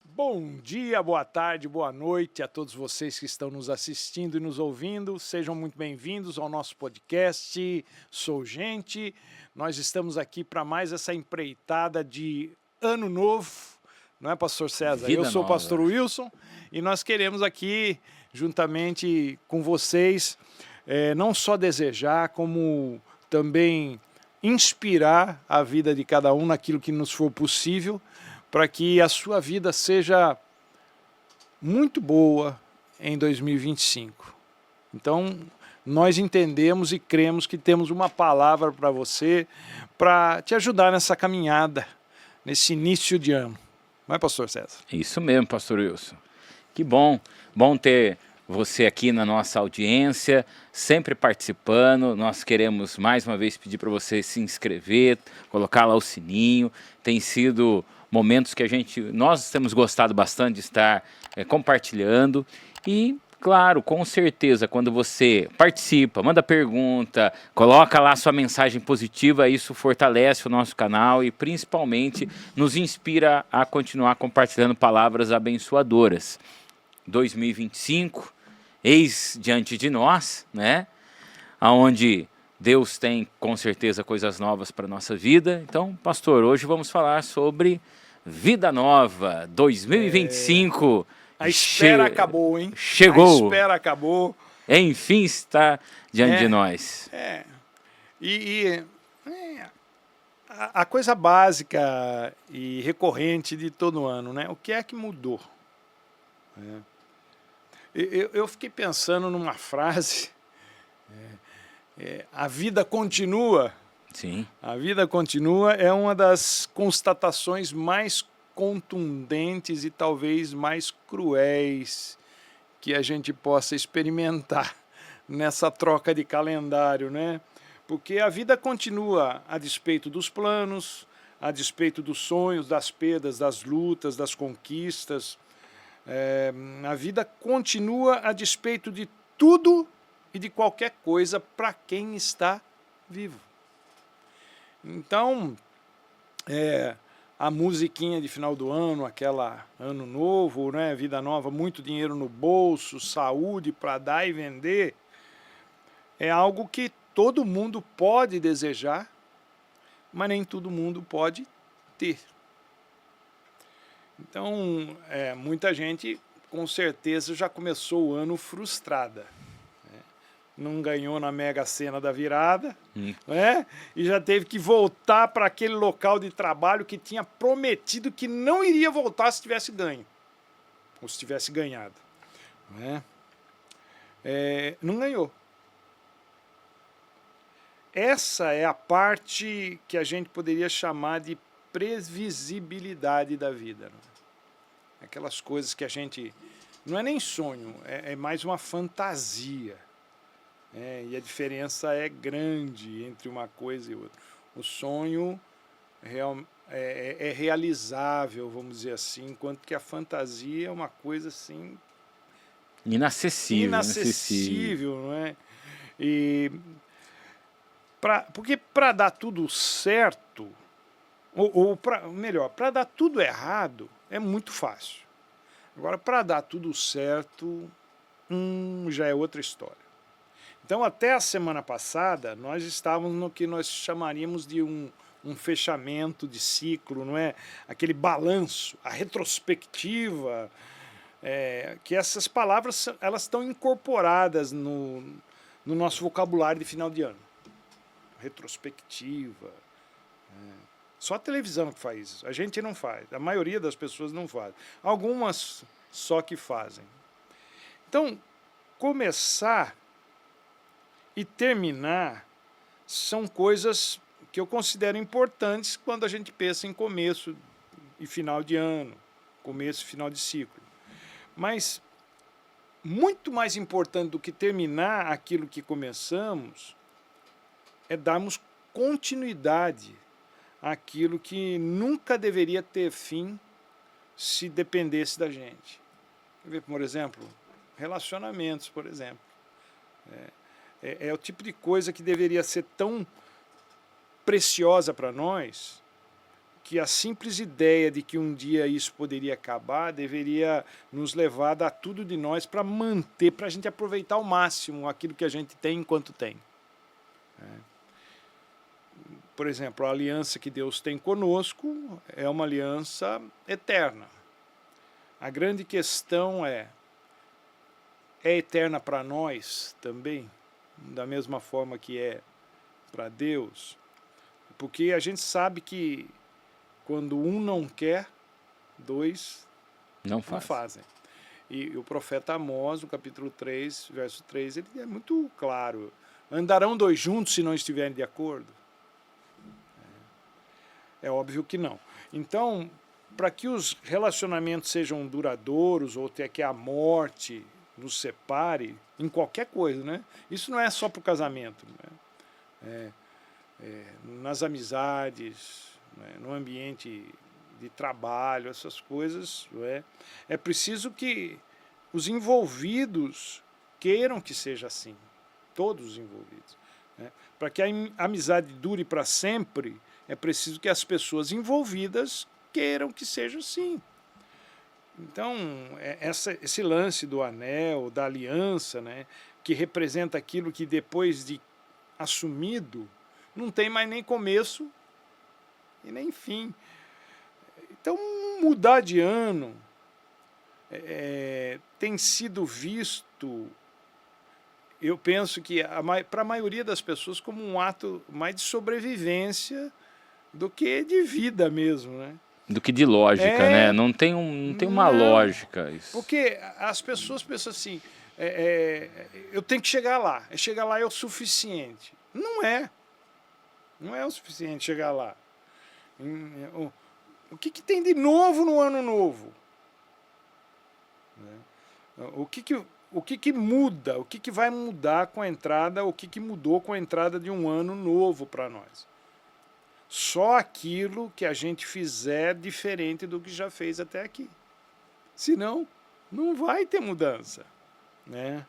Bom dia, boa tarde, boa noite a todos vocês que estão nos assistindo e nos ouvindo. Sejam muito bem-vindos ao nosso podcast Sou Gente. Nós estamos aqui para mais essa empreitada de Ano Novo, não é, Pastor César? Vida Eu sou nova. o Pastor Wilson e nós queremos aqui, juntamente com vocês, não só desejar, como também inspirar a vida de cada um naquilo que nos for possível, para que a sua vida seja muito boa em 2025. Então, nós entendemos e cremos que temos uma palavra para você, para te ajudar nessa caminhada, nesse início de ano. Não é, Pastor César? Isso mesmo, Pastor Wilson. Que bom ter você aqui na nossa audiência, sempre participando. Nós queremos mais uma vez pedir para você se inscrever, colocar lá o sininho. Tem sido momentos que nós temos gostado bastante de estar compartilhando e, claro, com certeza, quando você participa, manda pergunta, coloca lá sua mensagem positiva, isso fortalece o nosso canal e principalmente nos inspira a continuar compartilhando palavras abençoadoras. 2025, eis diante de nós, né? Onde Deus tem com certeza coisas novas para a nossa vida. Então, pastor, hoje vamos falar sobre vida nova, 2025. A espera acabou, hein? Chegou. A espera acabou. Enfim está diante de nós. A coisa básica e recorrente de todo ano, né? O que é que mudou? Eu fiquei pensando numa frase, a vida continua. Sim. A vida continua é uma das constatações mais contundentes e talvez mais cruéis que a gente possa experimentar nessa troca de calendário, né? Porque a vida continua a despeito dos planos, a despeito dos sonhos, das perdas, das lutas, das conquistas. A vida continua a despeito de tudo e de qualquer coisa para quem está vivo. Então, a musiquinha de final do ano, aquela ano novo, né, vida nova, muito dinheiro no bolso, saúde para dar e vender, é algo que todo mundo pode desejar, mas nem todo mundo pode ter. Então, muita gente com certeza já começou o ano frustrada. Não ganhou na Mega Sena da virada, né? E já teve que voltar para aquele local de trabalho que tinha prometido que não iria voltar se tivesse ganho, ou se tivesse ganhado, né? Não ganhou. Essa é a parte que a gente poderia chamar de previsibilidade da vida, né? Aquelas coisas que a gente... Não é nem sonho, é mais uma fantasia. E a diferença é grande entre uma coisa e outra. O sonho é realizável, vamos dizer assim, enquanto que a fantasia é uma coisa assim... Inacessível, não é? Porque para dar tudo certo, melhor, para dar tudo errado, é muito fácil. Agora, para dar tudo certo, já é outra história. Então, até a semana passada, nós estávamos no que nós chamaríamos de um fechamento de ciclo, não é? Aquele balanço, a retrospectiva, que essas palavras elas estão incorporadas no nosso vocabulário de final de ano. Retrospectiva. Só a televisão que faz isso. A gente não faz. A maioria das pessoas não faz. Algumas só que fazem. Então, começar e terminar são coisas que eu considero importantes quando a gente pensa em começo e final de ano, começo e final de ciclo. Mas muito mais importante do que terminar aquilo que começamos é darmos continuidade àquilo que nunca deveria ter fim se dependesse da gente. Quer ver, por exemplo, relacionamentos, por exemplo. É o tipo de coisa que deveria ser tão preciosa para nós, que a simples ideia de que um dia isso poderia acabar deveria nos levar a dar tudo de nós para manter, para a gente aproveitar ao máximo aquilo que a gente tem enquanto tem. Por exemplo, a aliança que Deus tem conosco é uma aliança eterna. A grande questão é eterna para nós também, da mesma forma que é para Deus? Porque a gente sabe que quando um não quer, dois não fazem. E o profeta Amós, no capítulo 3, verso 3, ele é muito claro. Andarão dois juntos se não estiverem de acordo? É óbvio que não. Então, para que os relacionamentos sejam duradouros, ou até que a morte nos separe, em qualquer coisa, né? Isso não é só para o casamento, né? Nas amizades, né? No ambiente de trabalho, essas coisas, né? É preciso que os envolvidos queiram que seja assim, todos os envolvidos, né? Para que a amizade dure para sempre, é preciso que as pessoas envolvidas queiram que seja assim. Então, esse lance do anel, da aliança, né, que representa aquilo que depois de assumido, não tem mais nem começo e nem fim. Então, mudar de ano tem sido visto, eu penso que para a maioria das pessoas, como um ato mais de sobrevivência do que de vida mesmo, né? Do que de lógica, né? Não tem uma lógica isso. Porque as pessoas pensam assim, eu tenho que chegar lá é o suficiente. Não é. Não é o suficiente chegar lá. O que tem de novo no ano novo? O que muda? O que vai mudar com a entrada? O que mudou com a entrada de um ano novo para nós? Só aquilo que a gente fizer diferente do que já fez até aqui. Senão, não vai ter mudança, né?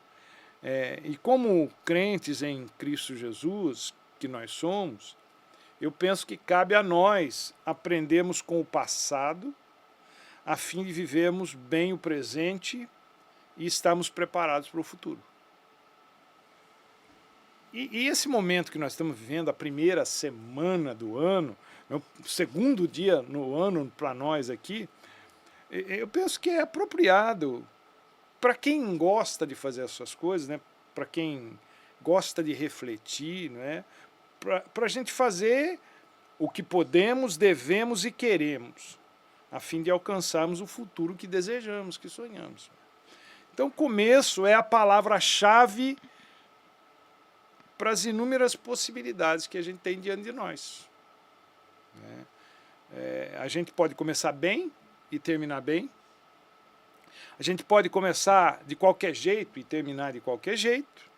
E como crentes em Cristo Jesus, que nós somos, eu penso que cabe a nós aprendermos com o passado, a fim de vivermos bem o presente e estarmos preparados para o futuro. E esse momento que nós estamos vivendo, a primeira semana do ano, o segundo dia no ano para nós aqui, eu penso que é apropriado para quem gosta de fazer essas coisas, né? Para quem gosta de refletir, né? Para a gente fazer o que podemos, devemos e queremos, a fim de alcançarmos o futuro que desejamos, que sonhamos. Então, começo é a palavra-chave para as inúmeras possibilidades que a gente tem diante de nós. A gente pode começar bem e terminar bem. A gente pode começar de qualquer jeito e terminar de qualquer jeito.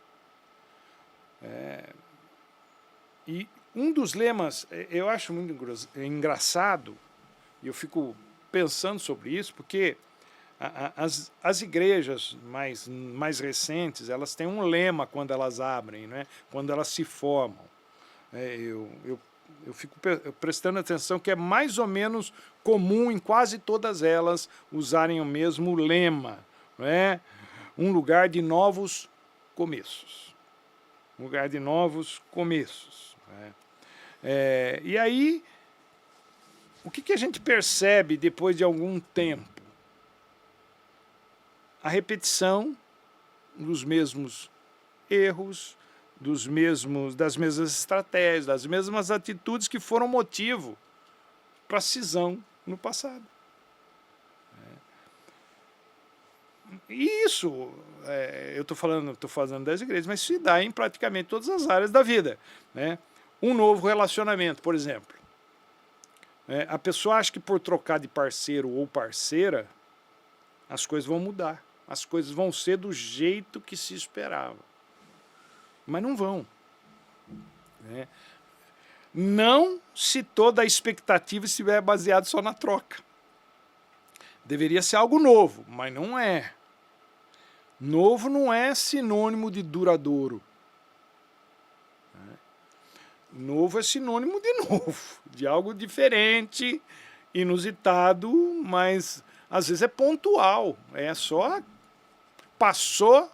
E um dos lemas, eu acho muito engraçado, e eu fico pensando sobre isso, porque as igrejas mais recentes, elas têm um lema quando elas abrem, né? Quando elas se formam. Eu fico prestando atenção que é mais ou menos comum em quase todas elas usarem o mesmo lema, não é? Um lugar de novos começos. Um lugar de novos começos. E aí, o que a gente percebe depois de algum tempo? A repetição dos mesmos erros, das mesmas estratégias, das mesmas atitudes que foram motivo para a cisão no passado. E isso, eu estou falando das igrejas, mas isso se dá em praticamente todas as áreas da vida, né? Um novo relacionamento, por exemplo. A pessoa acha que por trocar de parceiro ou parceira, as coisas vão mudar. As coisas vão ser do jeito que se esperava. Mas não vão. Não se toda a expectativa estiver baseada só na troca. Deveria ser algo novo, mas não é. Novo não é sinônimo de duradouro. Novo é sinônimo de novo, de algo diferente, inusitado, mas às vezes é pontual. É só passou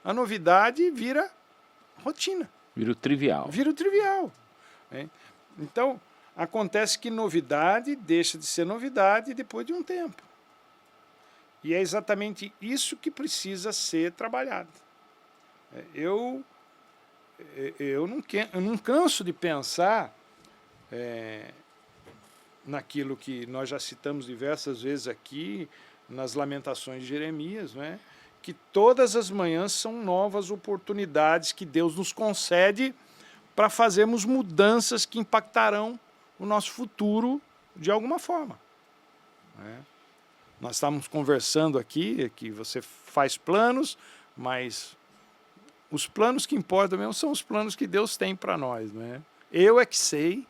a novidade e vira rotina. Vira o trivial. Vira o trivial. Né? Então, acontece que novidade deixa de ser novidade depois de um tempo. E é exatamente isso que precisa ser trabalhado. Eu não canso de pensar naquilo que nós já citamos diversas vezes aqui, nas Lamentações de Jeremias, né? Que todas as manhãs são novas oportunidades que Deus nos concede para fazermos mudanças que impactarão o nosso futuro de alguma forma. Né? Nós estávamos conversando aqui, que você faz planos, mas os planos que importam mesmo são os planos que Deus tem para nós. Né? Eu é que sei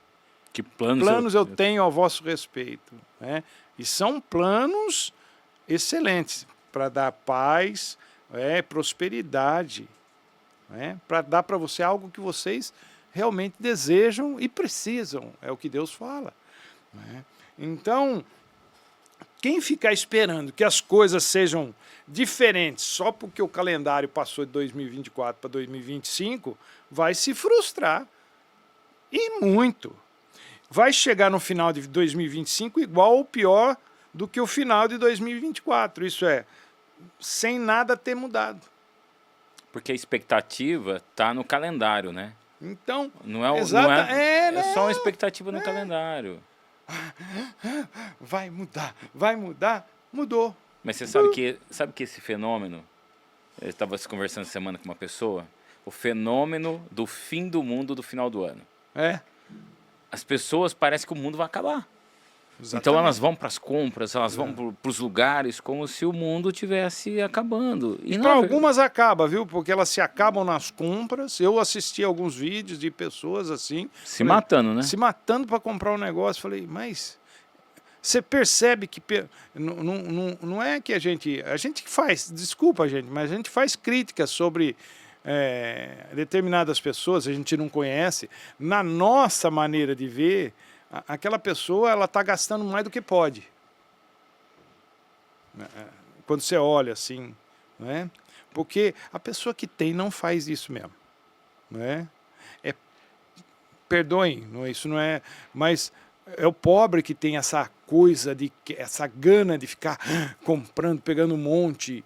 que planos eu tenho ao vosso respeito. Né? E são planos excelentes para dar paz, prosperidade, para dar para você algo que vocês realmente desejam e precisam, é o que Deus fala. Né? Então, quem ficar esperando que as coisas sejam diferentes só porque o calendário passou de 2024 para 2025, vai se frustrar. E muito. Vai chegar no final de 2025 igual ou pior do que o final de 2024. Isso é, sem nada ter mudado. Porque a expectativa está no calendário, né? Então, não é só uma expectativa no calendário. Vai mudar, mudou. Mas você sabe que esse fenômeno, eu estava conversando essa semana com uma pessoa, o fenômeno do fim do mundo do final do ano. As pessoas parecem que o mundo vai acabar. Exatamente. Então elas vão para as compras, elas vão para os lugares como se o mundo estivesse acabando. E para algumas acaba, viu? Porque elas se acabam nas compras. Eu assisti alguns vídeos de pessoas assim. Matando, né? Se matando para comprar um negócio. Falei, mas você percebe que não é que a gente faz, desculpa gente, mas a gente faz críticas sobre determinadas pessoas, a gente não conhece. Na nossa maneira de ver, aquela pessoa ela está gastando mais do que pode. Quando você olha assim, né? Porque a pessoa que tem não faz isso mesmo. Né? Perdoem, isso não é... Mas é o pobre que tem essa coisa, essa gana de ficar comprando, pegando um monte,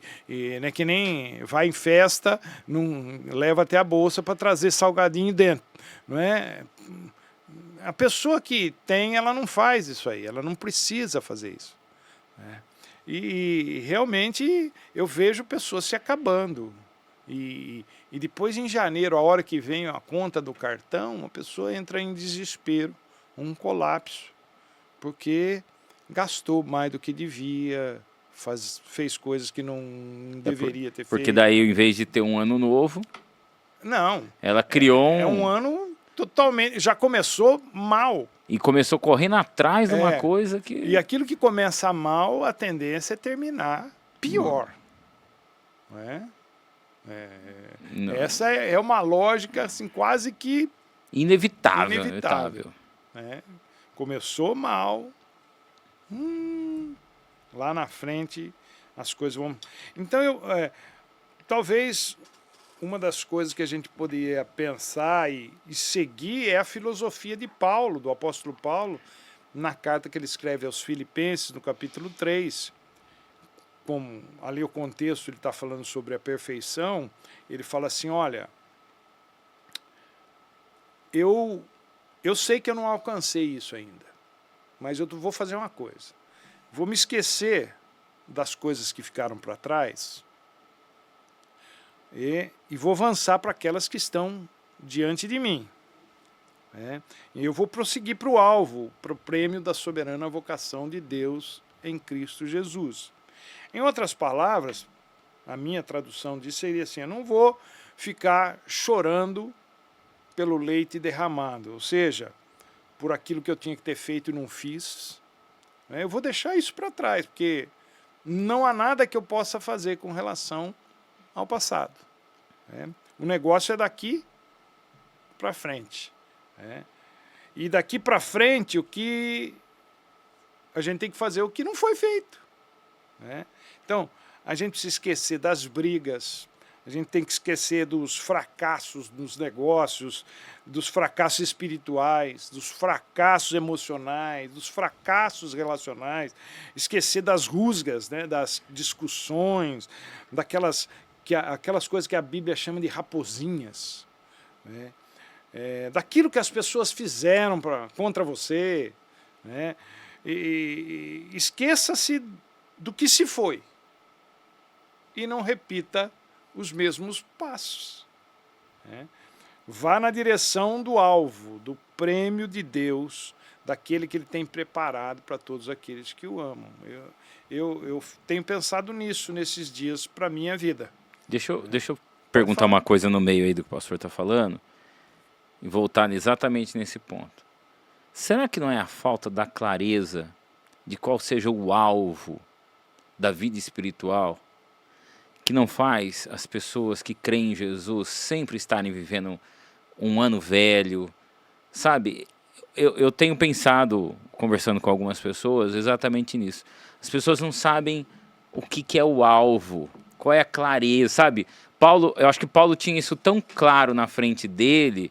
né, que nem vai em festa, não leva até a bolsa para trazer salgadinho dentro. Não é? A pessoa que tem, ela não faz isso aí, ela não precisa fazer isso. Né? E realmente eu vejo pessoas se acabando. E depois em janeiro, a hora que vem a conta do cartão, a pessoa entra em desespero, um colapso, porque gastou mais do que devia, fez coisas que não deveria ter feito. Porque daí, em vez de ter um ano novo, não, ela criou um ano totalmente, já começou mal. E começou correndo atrás de uma coisa que... E aquilo que começa mal, a tendência é terminar pior. Não é? Essa é uma lógica assim, quase que inevitável. Começou mal, lá na frente as coisas vão... Então, talvez uma das coisas que a gente poderia pensar e seguir é a filosofia de Paulo, do apóstolo Paulo, na carta que ele escreve aos Filipenses, no capítulo 3. Como ali o contexto, ele está falando sobre a perfeição, ele fala assim, olha, eu sei que eu não alcancei isso ainda, mas eu vou fazer uma coisa. Vou me esquecer das coisas que ficaram para trás e vou avançar para aquelas que estão diante de mim. E eu vou prosseguir para o alvo, para o prêmio da soberana vocação de Deus em Cristo Jesus. Em outras palavras, a minha tradução disso seria assim, eu não vou ficar chorando pelo leite derramado, ou seja, por aquilo que eu tinha que ter feito e não fiz. Eu vou deixar isso para trás, porque não há nada que eu possa fazer com relação ao passado. Né? O negócio é daqui para frente. Né? E daqui para frente, o que a gente tem que fazer o que não foi feito. Né? Então, a gente precisa esquecer das brigas, a gente tem que esquecer dos fracassos nos negócios, dos fracassos espirituais, dos fracassos emocionais, dos fracassos relacionais, esquecer das rusgas, né, das discussões, aquelas coisas que a Bíblia chama de raposinhas, né? Daquilo que as pessoas fizeram contra você, né? E esqueça-se do que se foi e não repita os mesmos passos. Né? Vá na direção do alvo, do prêmio de Deus, daquele que Ele tem preparado para todos aqueles que o amam. Eu tenho pensado nisso nesses dias para a minha vida. Deixa eu perguntar uma coisa no meio aí do que o pastor está falando e voltar exatamente nesse ponto. Será que não é a falta da clareza de qual seja o alvo da vida espiritual que não faz as pessoas que creem em Jesus sempre estarem vivendo um ano velho? Sabe, eu tenho pensado, conversando com algumas pessoas, exatamente nisso. As pessoas não sabem o que é o alvo, qual é a clareza, sabe? Eu acho que Paulo tinha isso tão claro na frente dele,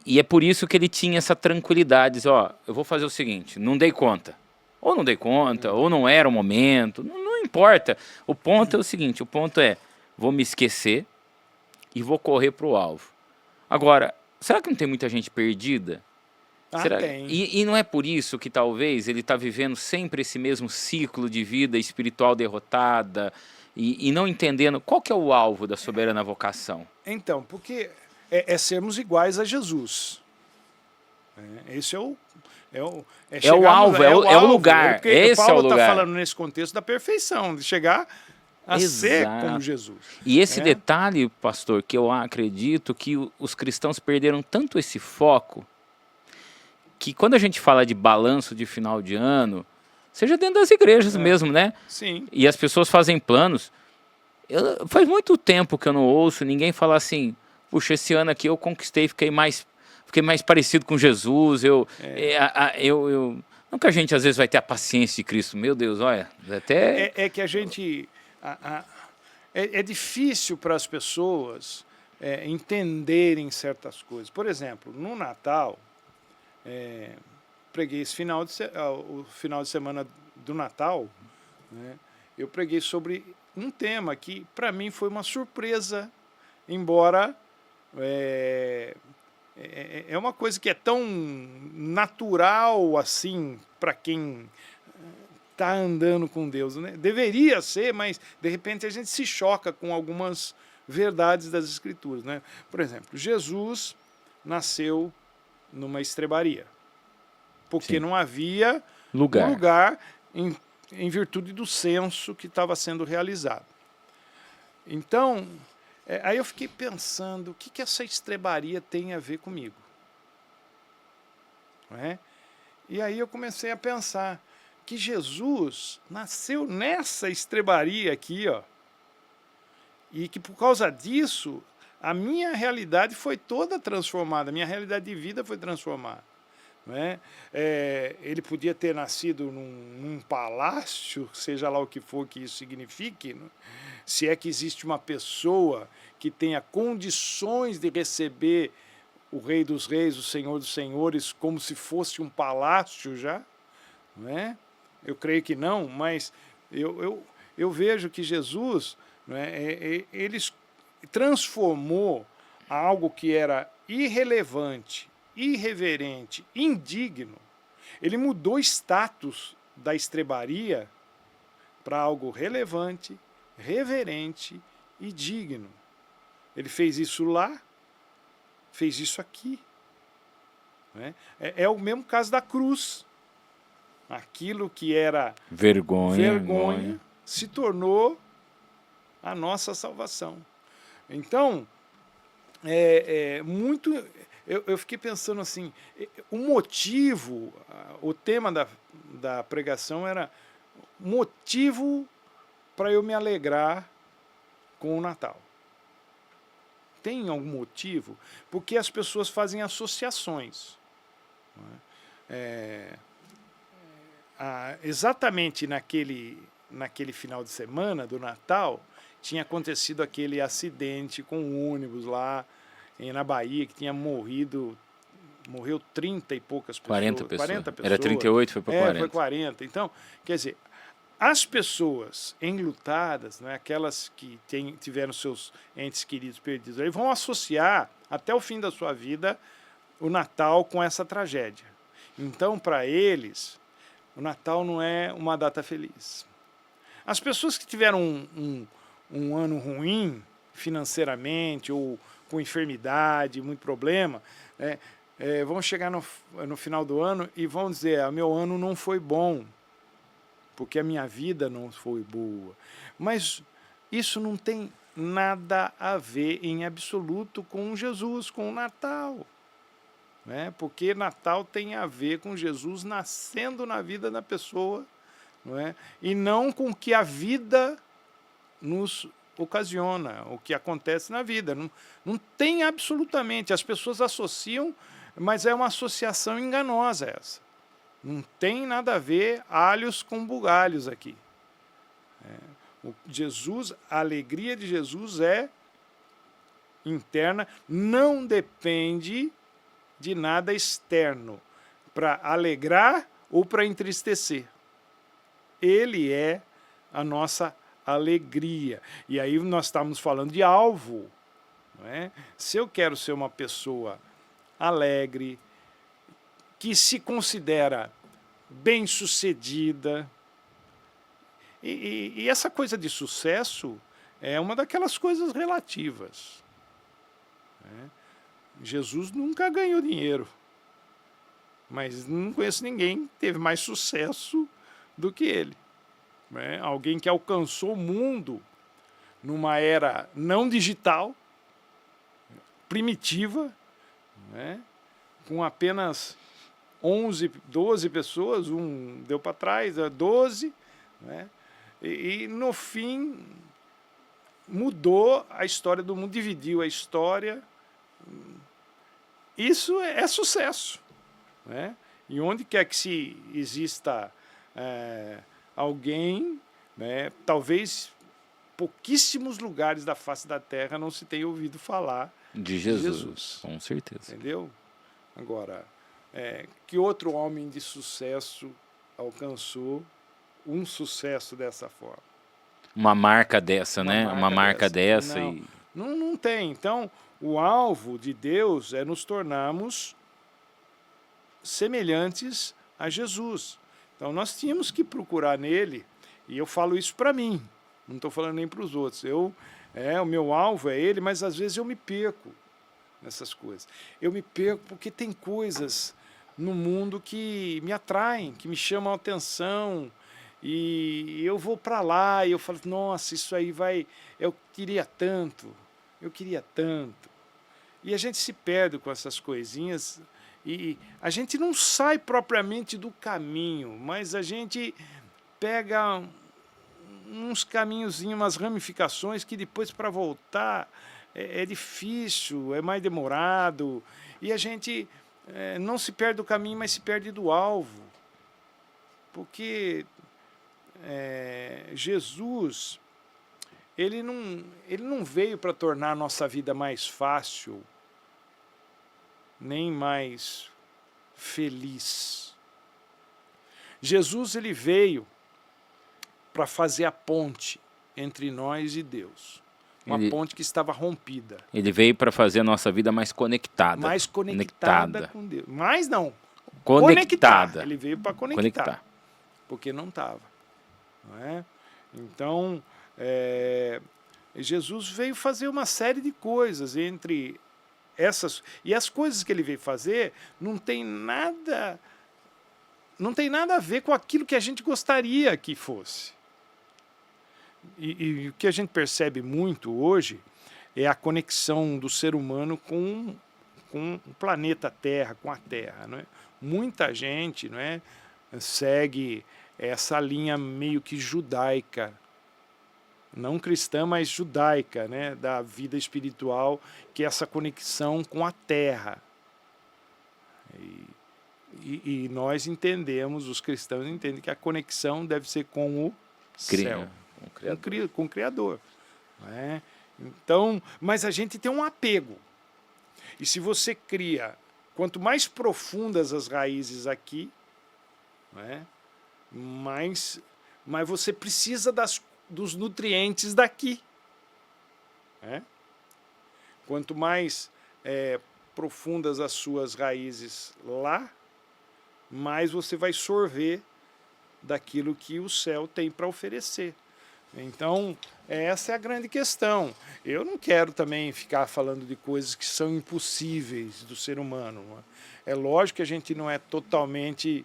e é por isso que ele tinha essa tranquilidade, diz, ó, eu vou fazer o seguinte, não dei conta, ou não era o momento, não importa. O ponto é o seguinte, o ponto é, vou me esquecer e vou correr para o alvo. Agora, será que não tem muita gente perdida? Tem. E não é por isso que talvez ele está vivendo sempre esse mesmo ciclo de vida espiritual derrotada e não entendendo qual que é o alvo da soberana vocação? Então, porque é sermos iguais a Jesus. Esse é o alvo, é o lugar. Esse Paulo é o lugar. está falando nesse contexto da perfeição, de chegar a ser como Jesus. E esse detalhe, pastor, que eu acredito que os cristãos perderam tanto esse foco, que quando a gente fala de balanço de final de ano, seja dentro das igrejas mesmo, né? Sim. E as pessoas fazem planos. Faz muito tempo que eu não ouço ninguém falar assim, puxa, esse ano aqui eu conquistei, fiquei mais parecido com Jesus, não que a gente às vezes vai ter a paciência de Cristo, meu Deus, olha, até... É que a gente... É difícil para as pessoas entenderem certas coisas. Por exemplo, no Natal, preguei o final de semana do Natal, né, eu preguei sobre um tema que para mim foi uma surpresa, embora... É uma coisa que é tão natural assim para quem está andando com Deus, né? Deveria ser, mas de repente a gente se choca com algumas verdades das Escrituras, né? Por exemplo, Jesus nasceu numa estrebaria, porque não havia lugar em virtude do censo que estava sendo realizado. Então, aí eu fiquei pensando, o que essa estrebaria tem a ver comigo? Não é? E aí eu comecei a pensar que Jesus nasceu nessa estrebaria aqui, ó, e que por causa disso, a minha realidade foi toda transformada, a minha realidade de vida foi transformada. Não é? Ele podia ter nascido num palácio, seja lá o que for que isso signifique, não? Se é que existe uma pessoa que tenha condições de receber o Rei dos Reis, o Senhor dos Senhores, como se fosse um palácio já, não é? Eu creio que não, mas eu vejo que Jesus, não é, ele transformou algo que era irrelevante, irreverente, indigno. Ele mudou o status da estrebaria para algo relevante, reverente e digno. Ele fez isso lá, fez isso aqui. Né? É o mesmo caso da cruz. Aquilo que era vergonha se tornou a nossa salvação. Então, eu fiquei pensando assim, o motivo, o tema da pregação era motivo para eu me alegrar com o Natal. Tem algum motivo? Porque as pessoas fazem associações. Exatamente naquele final de semana do Natal, tinha acontecido aquele acidente com um ônibus lá na Bahia, que tinha morreu 30 e poucas pessoas. 40 pessoas. 40 pessoas. Era 38, foi para 40. Foi 40. Então, quer dizer, as pessoas enlutadas, né, aquelas que tiveram seus entes queridos perdidos, aí vão associar até o fim da sua vida o Natal com essa tragédia. Então, para eles, o Natal não é uma data feliz. As pessoas que tiveram um ano ruim financeiramente ou com enfermidade, muito problema, vão chegar no final do ano e vão dizer: meu ano não foi bom, porque a minha vida não foi boa. Mas isso não tem nada a ver em absoluto com Jesus, com o Natal. Né? Porque Natal tem a ver com Jesus nascendo na vida da pessoa, não é? E não com o que a vida nos ocasiona, o que acontece na vida. Não tem absolutamente, as pessoas associam, mas é uma associação enganosa essa. Não tem nada a ver alhos com bugalhos aqui. A alegria de Jesus é interna, não depende de nada externo para alegrar ou para entristecer. Ele é a nossa alegria. E aí nós estamos falando de alvo. Não é? Se eu quero ser uma pessoa alegre, que se considera bem-sucedida, e essa coisa de sucesso é uma daquelas coisas relativas. Né? Jesus nunca ganhou dinheiro, mas não conheço ninguém que teve mais sucesso do que ele. Né? Alguém que alcançou o mundo numa era não digital, primitiva, né? Com apenas 11, 12 pessoas, um deu para trás, 12, né? E no fim mudou a história do mundo, dividiu a história. Isso é sucesso. Né? E onde quer que se exista alguém, né, talvez pouquíssimos lugares da face da Terra não se tenha ouvido falar de Jesus. Com certeza. Entendeu? Agora, que outro homem de sucesso alcançou um sucesso dessa forma? Uma marca dessa, né? Uma marca dessa. Não tem. Então, o alvo de Deus é nos tornarmos semelhantes a Jesus. Então, nós tínhamos que procurar nele, e eu falo isso para mim, não estou falando nem para os outros. O meu alvo é ele, mas às vezes eu me perco nessas coisas. Eu me perco porque tem coisas no mundo que me atraem, que me chamam a atenção, e eu vou para lá e eu falo: nossa, isso aí eu queria tanto. E a gente se perde com essas coisinhas, e a gente não sai propriamente do caminho, mas a gente pega uns caminhozinhos, umas ramificações que depois para voltar é difícil, é mais demorado, e a gente não se perde do caminho, mas se perde do alvo. Porque Jesus, ele não veio para tornar a nossa vida mais fácil, nem mais feliz. Jesus, ele veio para fazer a ponte entre nós e Deus. Uma ponte que estava rompida. Ele veio para fazer a nossa vida mais conectada. Mais conectada com Deus. Mais não. Conectada. Ele veio para conectar. Porque não estava. Não é? Então, Jesus veio fazer uma série de coisas entre essas. E as coisas que ele veio fazer não tem nada a ver com aquilo que a gente gostaria que fosse. E o que a gente percebe muito hoje é a conexão do ser humano com o planeta Terra, com a Terra. Não é? Muita gente, não é, segue é essa linha meio que judaica, não cristã, mas judaica, né, da vida espiritual, que é essa conexão com a terra. E nós entendemos, os cristãos entendem que a conexão deve ser com o céu, com o Criador. Né? Então, mas a gente tem um apego. E se você cria, quanto mais profundas as raízes aqui, né, mais você precisa dos nutrientes daqui. Né? Quanto mais profundas as suas raízes lá, mais você vai sorver daquilo que o céu tem para oferecer. Então, essa é a grande questão. Eu não quero também ficar falando de coisas que são impossíveis do ser humano. É lógico que a gente não é totalmente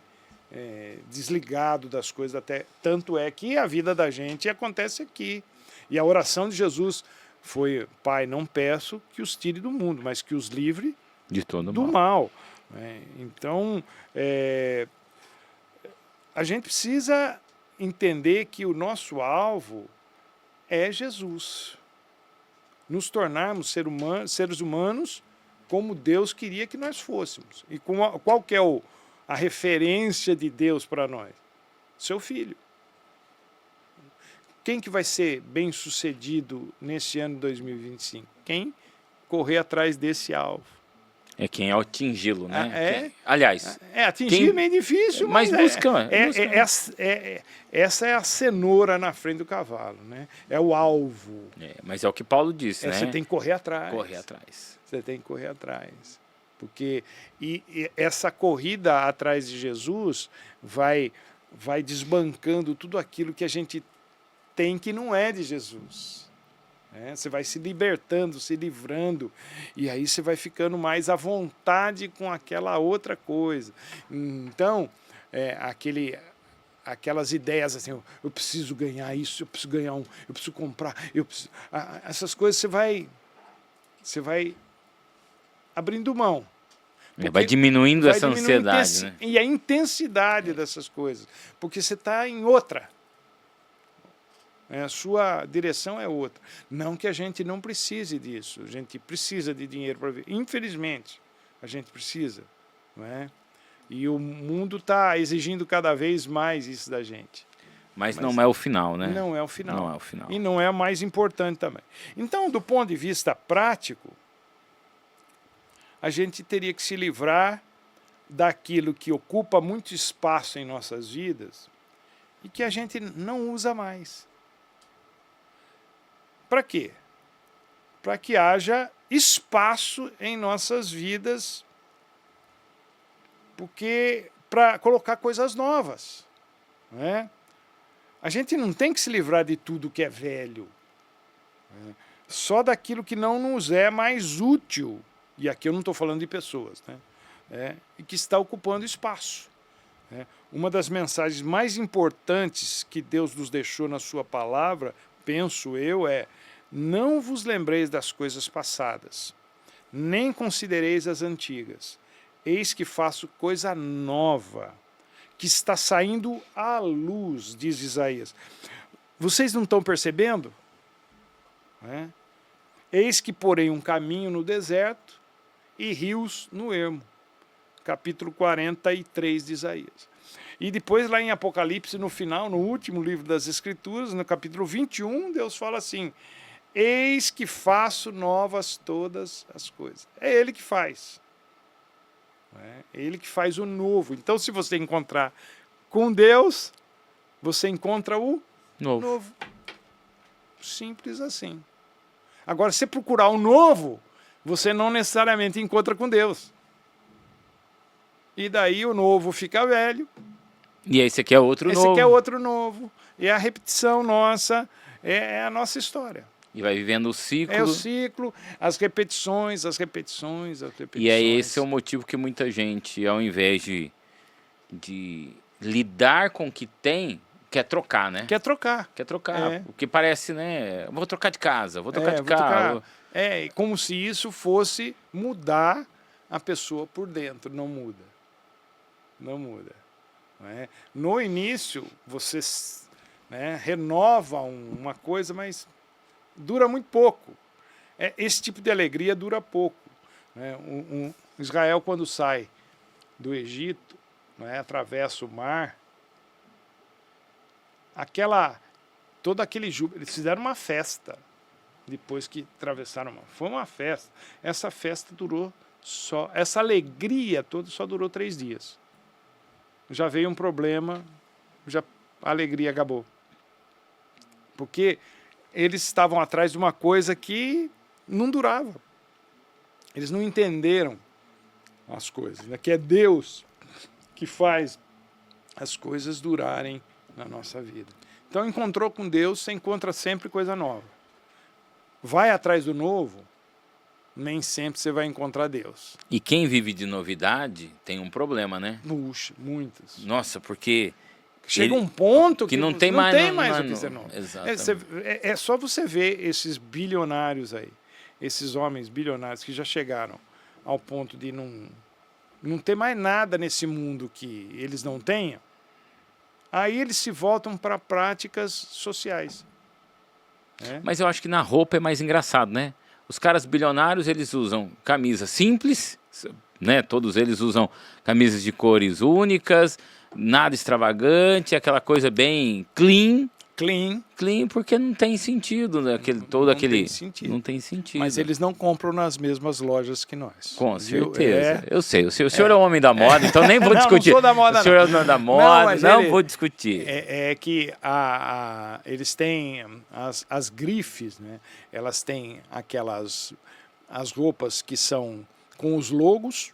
desligado das coisas, até tanto é que a vida da gente acontece aqui. E a oração de Jesus foi: Pai, não peço que os tire do mundo, mas que os livre de todo do mal. Então, a gente precisa entender que o nosso alvo é Jesus. Nos tornarmos seres humanos como Deus queria que nós fôssemos. E qual que é a referência de Deus para nós? Seu Filho. Quem que vai ser bem-sucedido nesse ano de 2025? Quem correr atrás desse alvo. É quem atingi-lo, né? Aliás... atingir é meio difícil, mas busca. Essa é a cenoura na frente do cavalo, né? É o alvo. Mas é o que Paulo disse, né? Você tem que correr atrás. Correr atrás. Você tem que correr atrás. Porque essa corrida atrás de Jesus vai desbancando tudo aquilo que a gente tem que não é de Jesus. Você vai se libertando, se livrando, e aí você vai ficando mais à vontade com aquela outra coisa. Então, aquelas ideias assim, eu preciso ganhar isso, eu preciso ganhar eu preciso comprar, essas coisas você vai abrindo mão. Vai diminuindo essa ansiedade. Né? E a intensidade dessas coisas, porque você está em outra. A sua direção é outra. Não que a gente não precise disso, a gente precisa de dinheiro para viver. Infelizmente, a gente precisa. Não é? E o mundo está exigindo cada vez mais isso da gente. Mas não é o final, né? Não é o final. Não é o final. E não é o mais importante também. Então, do ponto de vista prático, a gente teria que se livrar daquilo que ocupa muito espaço em nossas vidas e que a gente não usa mais. Para quê? Para que haja espaço em nossas vidas, porque para colocar coisas novas. Né? A gente não tem que se livrar de tudo que é velho, né? Só daquilo que não nos é mais útil, e aqui eu não estou falando de pessoas, né? E que está ocupando espaço. Né? Uma das mensagens mais importantes que Deus nos deixou na sua palavra, penso eu, não vos lembreis das coisas passadas, nem considereis as antigas. Eis que faço coisa nova, que está saindo à luz, diz Isaías. Vocês não estão percebendo? Eis que porei um caminho no deserto e rios no ermo. Capítulo 43 de Isaías. E depois lá em Apocalipse, no final, no último livro das Escrituras, no capítulo 21, Deus fala assim: eis que faço novas todas as coisas. É Ele que faz. É Ele que faz o novo. Então, se você encontrar com Deus, você encontra o novo. Simples assim. Agora, se você procurar o novo, você não necessariamente encontra com Deus. E daí o novo fica velho. E esse aqui é outro novo. Esse aqui é outro novo. E a repetição nossa é a nossa história. E vai vivendo o ciclo. É o ciclo, as repetições, as repetições, as repetições. E é esse é o motivo que muita gente, ao invés de lidar com o que tem, quer trocar, né? Quer trocar. Quer trocar. O que parece, né? Vou trocar de casa, vou trocar de carro. Como se isso fosse mudar a pessoa por dentro. Não muda. Não muda. né? No início, você, né, renova uma coisa, mas dura muito pouco. Esse tipo de alegria dura pouco, né? Israel, quando sai do Egito, né, atravessa o mar, todo aquele júbilo, eles fizeram uma festa depois que atravessaram o mar. Foi uma festa. Essa festa durou essa alegria toda só durou 3 dias. Já veio um problema, a alegria acabou. Porque eles estavam atrás de uma coisa que não durava. Eles não entenderam as coisas, né? Que é Deus que faz as coisas durarem na nossa vida. Então, encontrou com Deus, você encontra sempre coisa nova. Vai atrás do novo, nem sempre você vai encontrar Deus. E quem vive de novidade tem um problema, né? Puxa, muitas. Nossa, porque chega um ponto que não tem não mais, tem mais o que ser novo. Exatamente. É só você ver esses bilionários aí, esses homens bilionários que já chegaram ao ponto de não ter mais nada nesse mundo que eles não tenham. Aí eles se voltam para práticas sociais. Mas eu acho que na roupa é mais engraçado, né? Os caras bilionários, eles usam camisa simples, né? Todos eles usam camisas de cores únicas, nada extravagante, aquela coisa bem clean. Clean porque não tem sentido, né? Não tem sentido. Mas eles não compram nas mesmas lojas que nós. Com certeza. Eu sei. O senhor é o homem da moda, então nem vou discutir. Não sou da moda, o senhor é o homem da moda, não vou discutir. É que eles têm as grifes, né? Elas têm as roupas que são com os logos,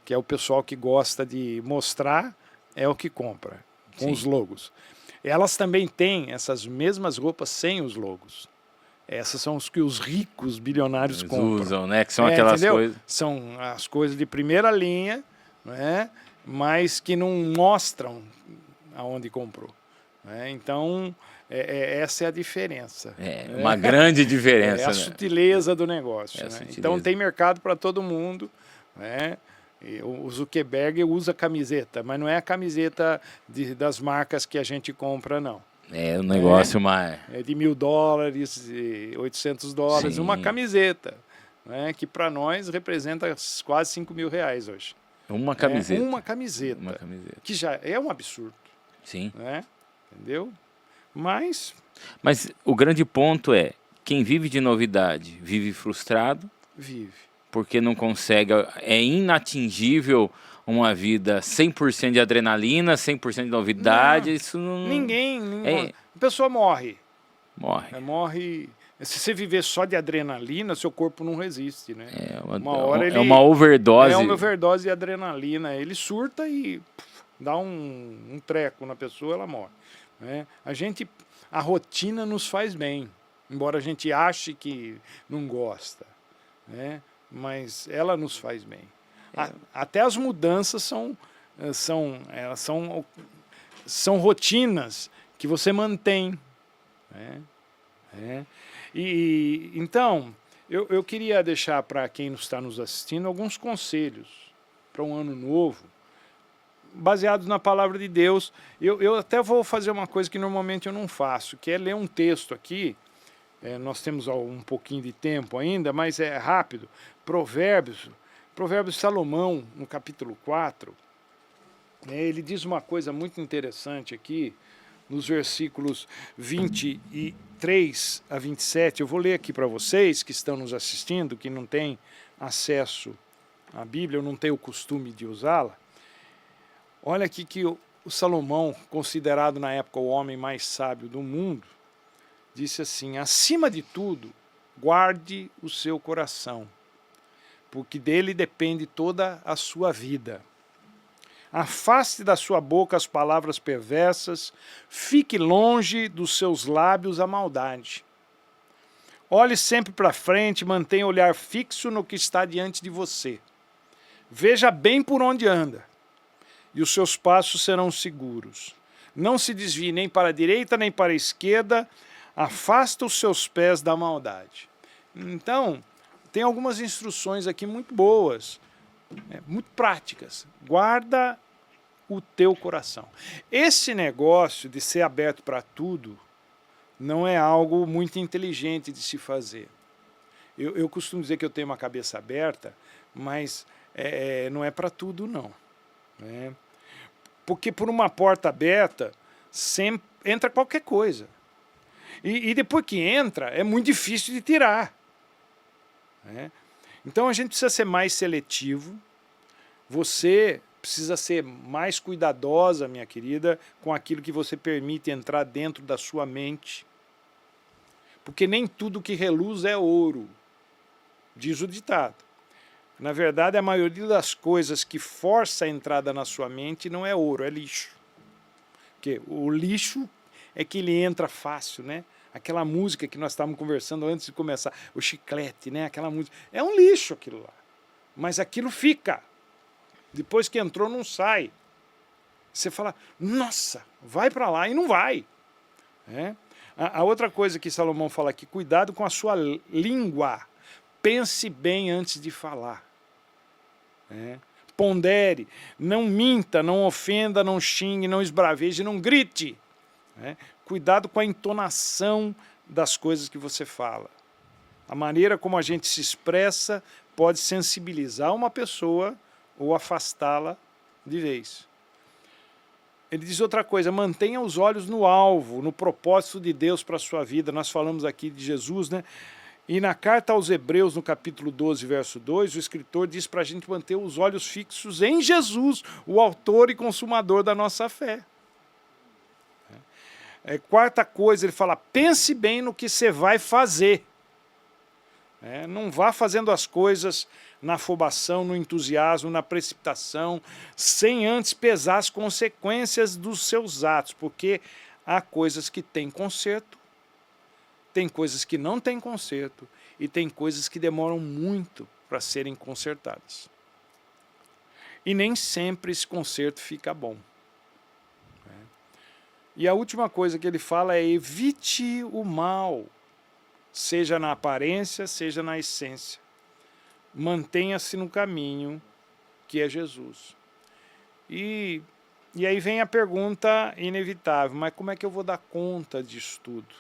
que é o pessoal que gosta de mostrar, é o que compra, com os logos. Elas também têm essas mesmas roupas sem os logos. Essas são os que os ricos bilionários compram. Usam, né? Que são aquelas coisas. São as coisas de primeira linha, né? Mas que não mostram aonde comprou. Né? Então, essa é a diferença. Uma grande diferença. É a sutileza do negócio. Né? Então, tem mercado para todo mundo. Né? O Zuckerberg usa camiseta, mas não é a camiseta das marcas que a gente compra, não. É um negócio mais... É de $1.000, $800, sim. Uma camiseta, né, que para nós representa quase R$5.000 hoje. Uma camiseta. Uma camiseta. Que já é um absurdo. Sim. Né? Entendeu? Mas o grande ponto é, quem vive de novidade vive frustrado. Vive. Porque não consegue, é inatingível uma vida 100% de adrenalina, 100% de novidade, isso não... Ninguém a pessoa morre. Morre. Se você viver só de adrenalina, seu corpo não resiste, né? É uma overdose. É uma overdose de adrenalina. Ele surta e dá um treco na pessoa, ela morre. Né? A rotina nos faz bem, embora a gente ache que não gosta, né? Mas ela nos faz bem. Até as mudanças são rotinas que você mantém. Né? Então, eu queria deixar para quem está nos assistindo alguns conselhos para um ano novo, baseados na palavra de Deus. Eu até vou fazer uma coisa que normalmente eu não faço, que é ler um texto aqui. Nós temos um pouquinho de tempo ainda, mas é rápido. Provérbios Salomão, no capítulo 4, ele diz uma coisa muito interessante aqui, nos versículos 23 a 27. Eu vou ler aqui para vocês que estão nos assistindo, que não têm acesso à Bíblia, ou não têm o costume de usá-la. Olha aqui que o Salomão, considerado na época o homem mais sábio do mundo, disse assim: acima de tudo, guarde o seu coração, porque dele depende toda a sua vida. Afaste da sua boca as palavras perversas, fique longe dos seus lábios a maldade. Olhe sempre para frente, mantenha o olhar fixo no que está diante de você. Veja bem por onde anda, e os seus passos serão seguros. Não se desvie nem para a direita nem para a esquerda, afasta os seus pés da maldade. Então, tem algumas instruções aqui muito boas, muito práticas. Guarda o teu coração. Esse negócio de ser aberto para tudo não é algo muito inteligente de se fazer. Eu costumo dizer que eu tenho uma cabeça aberta, mas não é para tudo, não. Né? Porque por uma porta aberta sempre entra qualquer coisa. E depois que entra, é muito difícil de tirar. Né? Então a gente precisa ser mais seletivo. Você precisa ser mais cuidadosa, minha querida, com aquilo que você permite entrar dentro da sua mente. Porque nem tudo que reluz é ouro, diz o ditado. Na verdade, a maioria das coisas que força a entrada na sua mente não é ouro, é lixo. Porque o lixo é que ele entra fácil, né? Aquela música que nós estávamos conversando antes de começar, o chiclete, né? Aquela música. É um lixo aquilo lá. Mas aquilo fica. Depois que entrou, não sai. Você fala, nossa, vai para lá, e não vai. A outra coisa que Salomão fala aqui, cuidado com a sua língua. Pense bem antes de falar. Pondere, não minta, não ofenda, não xingue, não esbraveje, não grite. Cuidado com a entonação das coisas que você fala. A maneira como a gente se expressa pode sensibilizar uma pessoa ou afastá-la de vez. Ele diz outra coisa, mantenha os olhos no alvo, no propósito de Deus para a sua vida. Nós falamos aqui de Jesus, né? E na carta aos Hebreus, no capítulo 12, verso 2, o escritor diz para a gente manter os olhos fixos em Jesus, o autor e consumador da nossa fé. Quarta coisa, ele fala, pense bem no que você vai fazer. Não vá fazendo as coisas na afobação, no entusiasmo, na precipitação, sem antes pesar as consequências dos seus atos, porque há coisas que têm conserto, tem coisas que não têm conserto e tem coisas que demoram muito para serem consertadas. E nem sempre esse conserto fica bom. E a última coisa que ele fala é evite o mal, seja na aparência, seja na essência. Mantenha-se no caminho que é Jesus. E aí vem a pergunta inevitável, mas como é que eu vou dar conta disso tudo?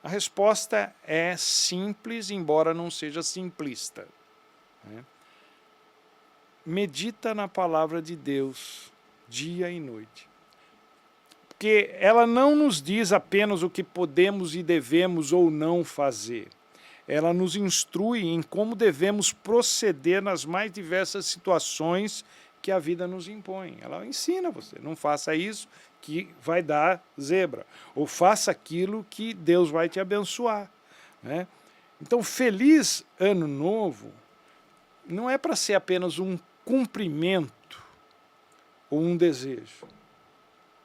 A resposta é simples, embora não seja simplista. Medita na palavra de Deus, dia e noite. Porque ela não nos diz apenas o que podemos e devemos ou não fazer. Ela nos instrui em como devemos proceder nas mais diversas situações que a vida nos impõe. Ela ensina você, não faça isso que vai dar zebra, ou faça aquilo que Deus vai te abençoar. Então, feliz ano novo não é para ser apenas um cumprimento ou um desejo.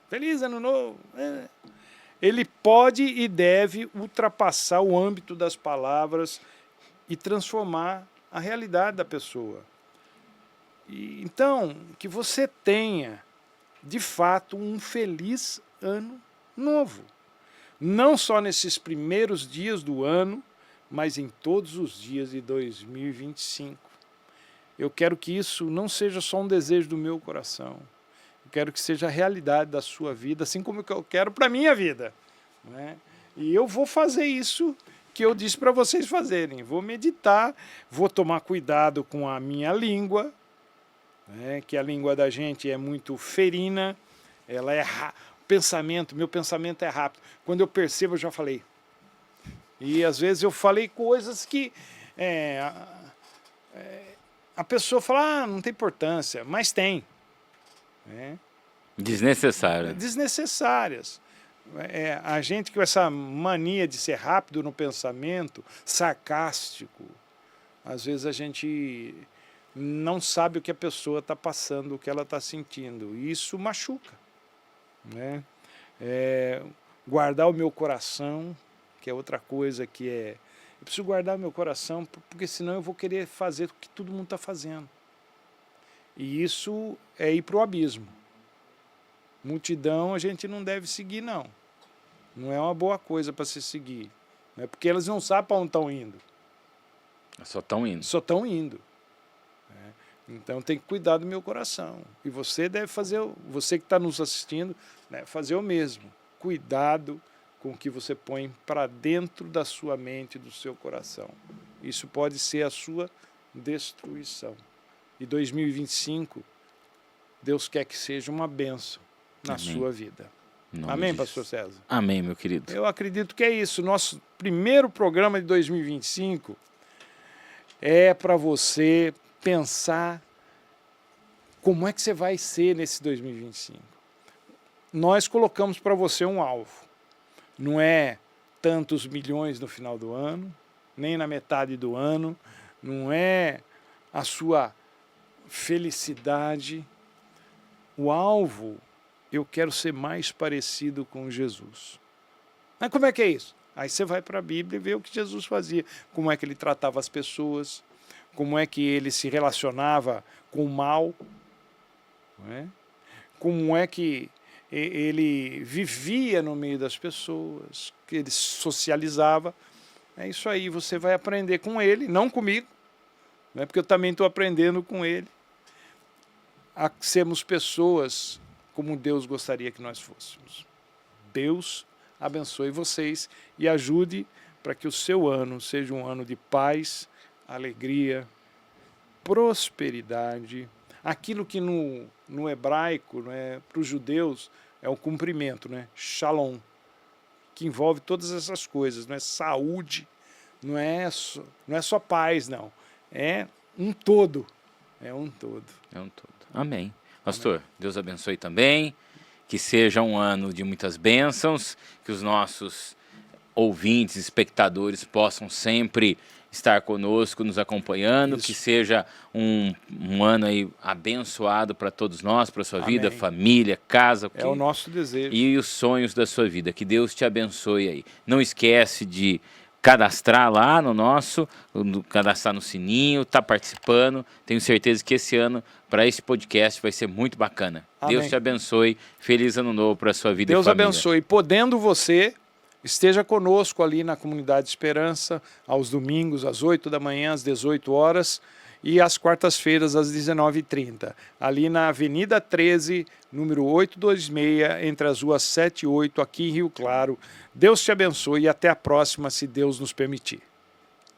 Feliz ano novo! Ele pode e deve ultrapassar o âmbito das palavras e transformar a realidade da pessoa. Então, que você tenha, de fato, um feliz ano novo. Não só nesses primeiros dias do ano, mas em todos os dias de 2025. Eu quero que isso não seja só um desejo do meu coração. Eu quero que seja a realidade da sua vida, assim como eu quero para a minha vida. E eu vou fazer isso que eu disse para vocês fazerem. Vou meditar, vou tomar cuidado com a minha língua, que a língua da gente é muito ferina, ela é meu pensamento é rápido. Quando eu percebo, eu já falei. E às vezes eu falei coisas que a pessoa fala, não tem importância, mas tem. Desnecessário. Desnecessárias. A gente com essa mania de ser rápido no pensamento, sarcástico, às vezes a gente não sabe o que a pessoa está passando, o que ela está sentindo. E isso machuca. Guardar o meu coração, que é outra coisa que eu preciso guardar o meu coração, porque senão eu vou querer fazer o que todo mundo está fazendo. E isso é ir para o abismo. Multidão a gente não deve seguir, não. Não é uma boa coisa para se seguir. Porque elas não sabem para onde estão indo. Só estão indo. Só estão indo. Então tem que cuidar do meu coração. E você deve fazer, você que está nos assistindo, né, fazer o mesmo. Cuidado com o que você põe para dentro da sua mente e do seu coração. Isso pode ser a sua destruição. E 2025, Deus quer que seja uma bênção na sua vida. Amém, pastor César? Amém, meu querido. Eu acredito que é isso. Nosso primeiro programa de 2025 é para você pensar como é que você vai ser nesse 2025. Nós colocamos para você um alvo. Não é tantos milhões no final do ano, nem na metade do ano, não é a sua felicidade. O alvo, eu quero ser mais parecido com Jesus. Mas como é que é isso? Aí você vai para a Bíblia e vê o que Jesus fazia, como é que ele tratava as pessoas, como é que ele se relacionava com o mal, não é? Como é que ele vivia no meio das pessoas, que ele socializava. É isso aí, você vai aprender com ele, não comigo, né? Porque eu também estou aprendendo com ele, a sermos pessoas como Deus gostaria que nós fôssemos. Deus abençoe vocês e ajude para que o seu ano seja um ano de paz, alegria, prosperidade. Aquilo que no hebraico, né, para os judeus, é o cumprimento, né? Shalom, que envolve todas essas coisas, não é saúde, não é só paz, não. É um todo. É um todo. É um todo. Amém. Pastor, amém. Deus abençoe também, que seja um ano de muitas bênçãos, que os nossos ouvintes, espectadores possam sempre estar conosco, nos acompanhando, isso. Que seja um ano aí abençoado para todos nós, para a sua vida, família, casa. É o nosso desejo. E os sonhos da sua vida. Que Deus te abençoe aí. Não esquece de cadastrar lá cadastrar no sininho, tá participando. Tenho certeza que esse ano, para esse podcast, vai ser muito bacana. Amém. Deus te abençoe. Feliz ano novo para a sua vida Deus e família. Deus abençoe. Podendo você, esteja conosco ali na Comunidade Esperança, aos domingos, às 8 da manhã, às 18 horas, e às quartas-feiras, às 19h30. Ali na Avenida 13, número 826, entre as ruas 7 e 8, aqui em Rio Claro. Deus te abençoe e até a próxima, se Deus nos permitir.